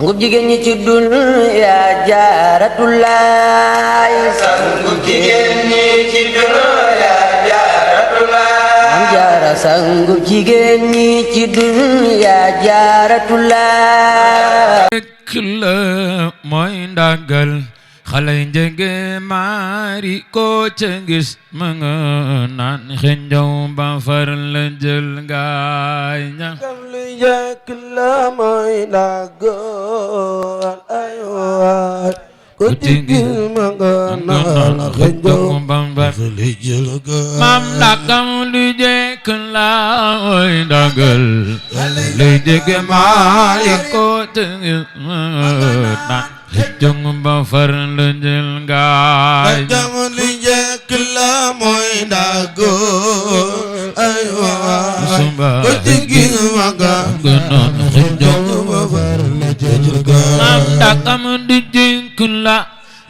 ngub jigéen ñi ci dunya Jaaratulaay ngub jigéen ñi ci dunya Jaaratulaay Maam Jaara sangub jigéen ñi ci dunya Jaaratulaay rekk la mooy ndagal xale njege maari ko ca gis ma nga naan xenjaw ba far la jël gaay ña lu njëkk la mooy ndagal ay waay ko ci gis ma nga naan xenjaw ba far la jël gaay maam ndagam lu njëkk la mooy ndagal xale njege maari ko ca gis ma nga naan jong ba far la jël gaay jong li njëkk la mooy ndago ay waay ko ci gis ma nga gënoon jong ba far la jël gaay am dakam di jëkk la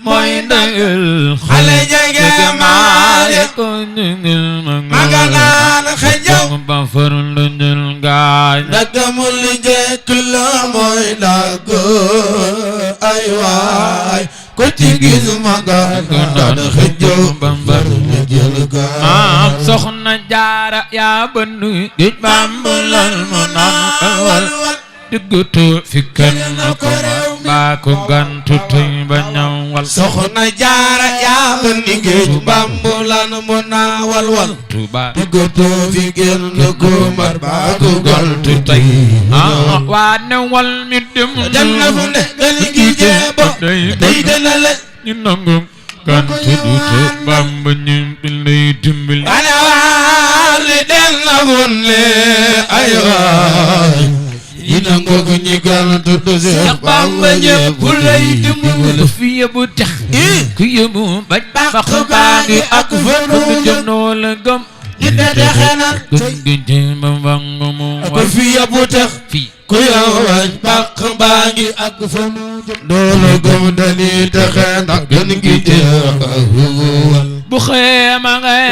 mooy ndagal xale jege maale ko ñëngil ma nga naan xëjëw ba far la jël gaay ndagamu li njëkk la mooy ndago ay waay ko ci gis ma nga naan xëjëw ba far la jël gaay maam soxna jaara yaa bënn géej bambulal mu naan awal diggutu fi kenn ko baa ko gantu tey ba ñawal soxna jaara yaa bënn géej bambulan mu naa walwal tuba diggutu fi kenn ko mar baa ko gantu tey waa ne wal mi dem janna fu ne dali gi jeebo day dana la ñu nangu gantu du te bamba ñu lay dimbali ana waali den na gun le ay waay ina ngogu ñi gantu du se bamba ñépp lay dimbali fi yóbbu tax ku yóbbu bañ baax baa ngi ak fënu jënoo la gëm di dede xenal gën jëm wangu mu ko fi yóbbu tax fi ku yow bañ baax baa ngi ak fënu doolu gëm dali texe ndax gën gi jeexal bu xeema ngay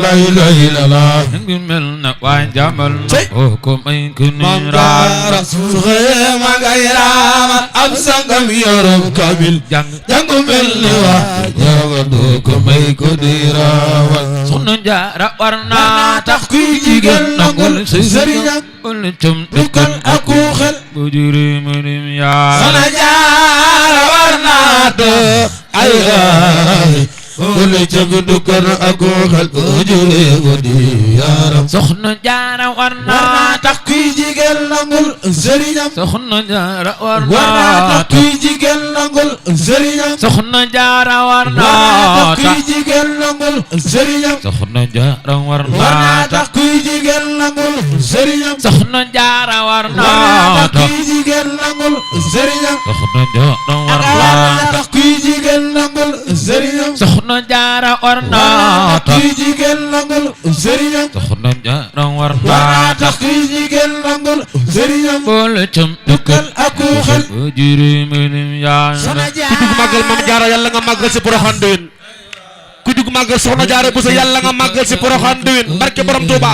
lay lay la la ngi mel na waa jamal o ko may ku ni Mangara suxe ma ngay raama am sangam yorob kabil jàng jangu mel ni waa jaga do ko may ko di raawal soxna jaara war naa tax kuy jigéen nangul sëriñam wala cum dëkkal ak ku xel bu juri mu dim yaa Soxna Jaara war naa tax ay ay wala cag dëkkal ak ku xel bu jure ko di yaram soxna jaara war naa tax kuy jigéen nangul sëriñam soxna jaara war war naa naa tax kuy jigéen nangul sëriñam soxna jaara war war naa tax naa kuy jigéen nangul sëriñam soxna jaara war war naa naa tax kuy jigéen nangul sëriñam soxna jaara war war naa naa tax kuy jigéen nangul sëriñam soxna jaara war war naa naa tax kuy jigéen nangul sëriñam soxna jaara war war naa naa tax kuy jigéen nangul sëriñam soxna jaara war war naa naa tax kuy jigéen nangul sëriñam boole cam dëkkal ak ku xel bu juri mu dim yaa Soxna ku jug màggal Maam Jaara yàlla nga màggal si Porokhane déwén ku jug màggal Soxna Jaara Buso yàlla nga màggal si Porokhane déwén barke borom Tuuba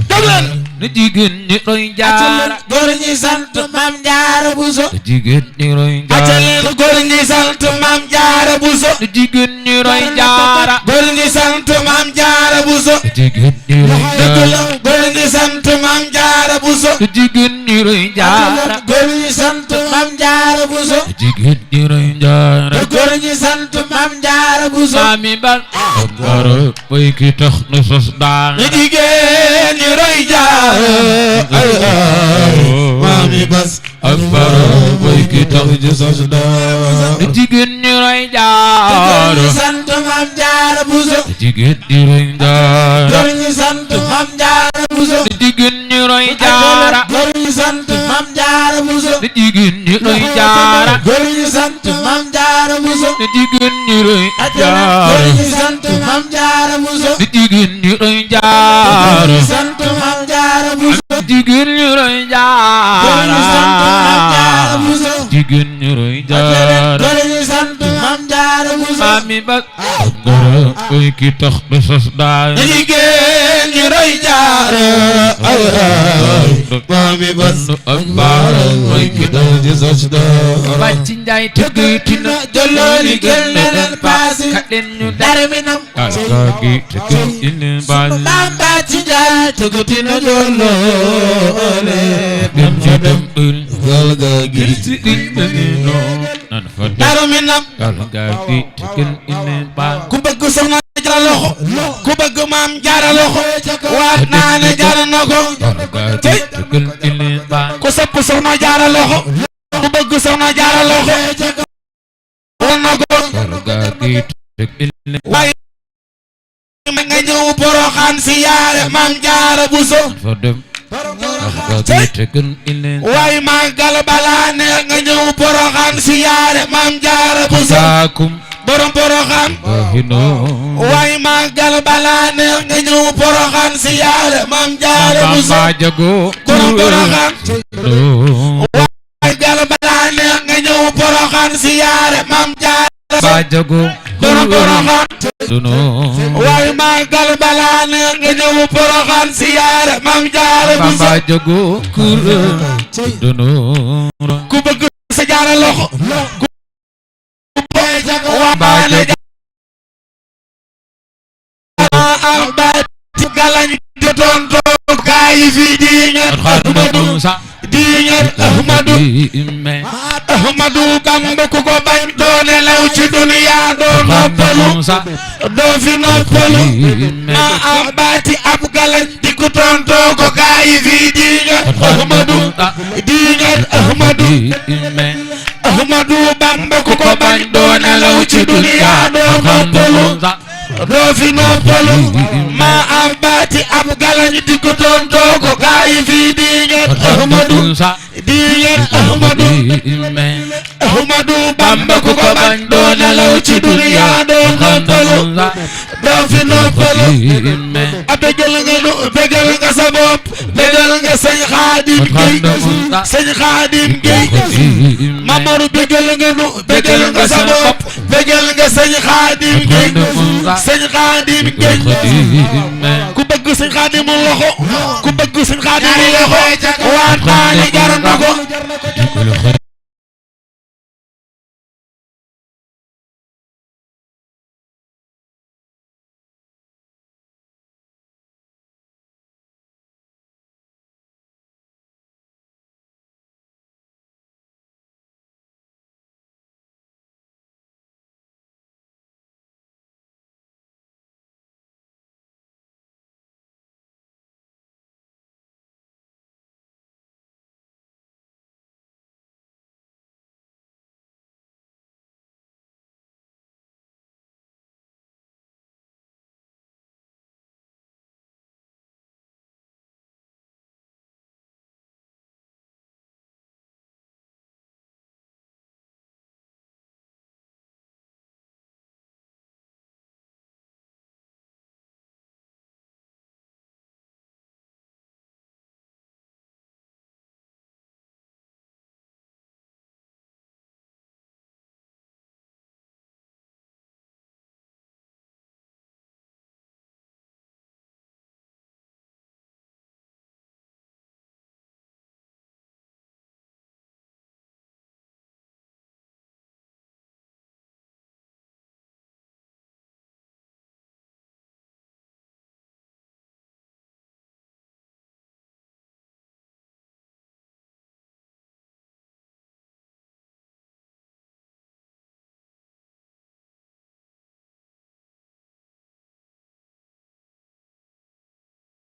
dégg leen na jigéen ñi roy jaara góor ñi sant Maam Jaara Buso na jigéen ñi roy jaara acaleen góor ñi sant Maam Jaara Buso na jigéen ñi roy jaara góor ñi sant Maam Jaara Buso na jigéen ñi roy dëgg jaara la góor ñi sant Maam Jaara Buso na jigéen ñi roy jaara góor ñi sant Maam Jaara Buso na jigéen ñi roy jaara góor ñi sant Maam Jaara Buso maami bal dara bay ki tax na sos daan na jigéen ñi roy jaara ay ay maami bas ak bara bay ki tax ji sos daa na jigéen ñi roy góor ñi jaara sant Maam Jaara Buso na jigéen ñi roy jaara góor ñi sant Maam Jaara Buso na jigéen ñi roy jaara góor ñi sant Maam Jaara Buso na jigéen ñi roy jaara góor ñi sant Maam Jaara Buso na jigéen ñi roy góor jaara ñi sant Maam Jaara Buso na jigéen ñi roy góor jaara ñi sant Maam Jaara Buso jigéen ñi roy góor ñi sant Maam Jaara jaara Buso jigéen ñi roy jaara góor ñi sant Maam Jaara Buso maami ba dara koy ki tax na sos daan na jigéen ñi ngi roy jaara ay ay maami bas ak baara mooy ki dal di sos dara bàcc njaay tëggati na jollooli gën na leen paase kat leen ñu dara mi nam gi tëggati na baas maam bàcc njaay tëggati na jolloole dem ci dem gal ga gi nan fa dem dara mi nam gal ga gi tëggati na baas ku bëgg soxna jaara loxo ku bëgg maam jaara loxo waat naa ne jaara na ko gal ga gi tëggati na baas ku sopp soxna jaara loxo ku bëgg soxna jaara loxo waat na ko gal ga gi tëggati na waaye ma nga ñëw Poroxaan si yaare maam jaara Buso fa dem gal ga gi tëggati na waaye màggal balaa neex nga ñëw Poroxaan si yaare maam jaara Buso saakum borom Poroxaan bahino waaye màggal balaa neex nga ñëw Poroxaan si yaare maam jaara Buso Bamba jago borom Poroxaan no màggal balaa neex nga ñëw Poroxaan si yaare maam jaara Bamba jago borom Poroxaan no waaye màggal balaa neex nga ñëw Poroxaan si yaare maam jaara Buso Bamba jago kuro no ku bëgg sa jaara loxo ku bëgg Bamba jago am baat ci galañ jotoon toog gaay yi fii diiñat Ahmadu sa diiñat Ahmadu imme Ahmadu Bamba ku ko bañ doone law ci duniya doo noppalu sa doo fi noppalu ma am baati ab galañ di ku tontoo ko gaay yi fii diiñat Ahmadu diiñat Ahmadu imme Ahmadu Bamba ku ko bañ doone law ci duniya doo noppalu doo fi noppalu ma am baati ab galañ di ko tontoo ko gaay yi fii diiñat Ahmadu diiñat Ahmadu imme Ahmadu Bamba ku ko bañ doo nelaw ci duniya doo noppalu doo fi noppalu imme a bégal nga nu bégal nga sa bopp bégal nga sëñ Xaadim Géy sëñ Xaadim Géy Mamaru bégal nga nu bégal nga sa bopp bégal nga sëñ Xaadim Géy sëñ Xaadim Géy ku bëgg sëñ Xaadim loxo ku bëgg sëñ Xaadim loxo waat naa ne jar na ko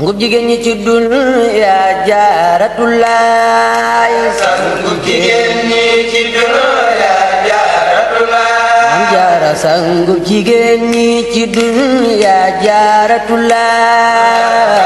ngub jigéen ñi ci dunya Jaaratulaay Sangub jigéen ñi ci dunya Jaaratulaay Maam Jaara sangub jigéen ñi ci dunya Jaaratulaay